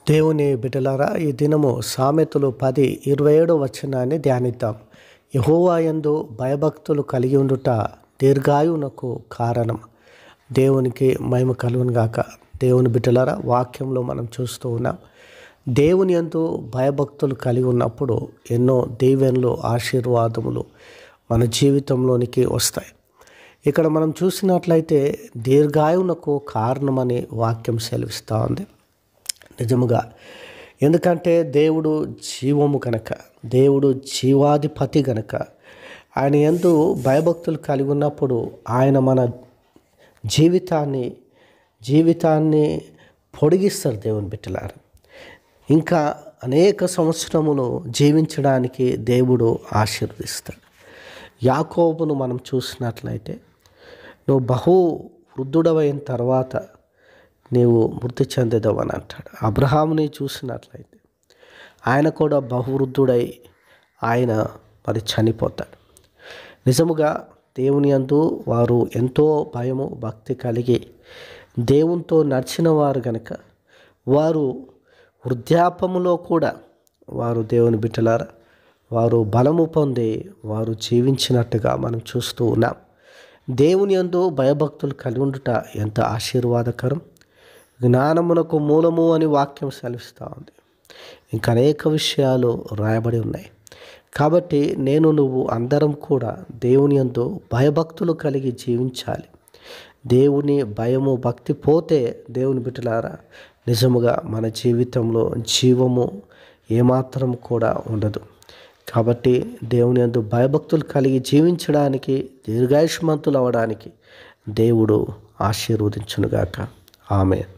దేవుని బిడ్డలారా, ఈ దినము సామెతలు 10:27 వచనాన్ని ధ్యానిద్దాం. యెహోవా యందు భయభక్తులు కలిగి ఉండుట దీర్ఘాయువునకు కారణం. దేవునికి మహిమ కలుగును గాక. దేవుని బిడ్డలారా, వాక్యంలో మనం చూస్తూ ఉన్నాం. దేవుని యందు భయభక్తులు కలిగి ఉన్నప్పుడు ఎన్నో దీవెనలు, ఆశీర్వాదములు మన జీవితంలోనికి వస్తాయి. ఇక్కడ మనం చూసినట్లయితే దీర్ఘాయువునకు కారణమని వాక్యం సెలవిస్తూ ఉంది. నిజముగా, ఎందుకంటే దేవుడు జీవము కనుక, దేవుడు జీవాధిపతి కనుక, ఆయన యందు భయభక్తులు కలిగి ఉన్నప్పుడు ఆయన మన జీవితాన్ని పొడిగిస్తారు. దేవుని బిడ్డలారా, ఇంకా అనేక సంవత్సరములు జీవించడానికి దేవుడు ఆశీర్వదిస్తాడు. యాకోబును మనం చూసినట్లయితే, నువ్వు బహు వృద్ధుడవైన తర్వాత నీవు మృతి చెందేదవని అంటాడు. అబ్రహాముని చూసినట్లయితే ఆయన కూడా బహువృద్ధుడై ఆయన మరి చనిపోతాడు. నిజముగా దేవుని యందు వారు ఎంతో భయము, భక్తి కలిగి దేవునితో నడిచిన వారు కనుక వారు వృద్ధాప్యములో కూడా వారు దేవుని బిడ్డలారా వారు బలము పొంది వారు జీవించినట్టుగా మనం చూస్తూ ఉన్నాం. దేవుని యందు భయభక్తులు కలిగి ఉండుట ఎంత ఆశీర్వాదకరం. జ్ఞానమునకు మూలము అని వాక్యం సెలవిస్తూ ఉంది. ఇంకా అనేక విషయాలు రాయబడి ఉన్నాయి. కాబట్టి నువ్వు అందరం కూడా దేవుని యందు భయభక్తులు కలిగి జీవించాలి. దేవుని భయము, భక్తి పోతే దేవుని బిడ్డలారా నిజముగా మన జీవితంలో జీవము ఏమాత్రం కూడా ఉండదు. కాబట్టి దేవుని యందు భయభక్తులు కలిగి జీవించడానికి, దీర్ఘాయుష్మంతులు అవ్వడానికి దేవుడు ఆశీర్వదించునుగాక. ఆమేన్.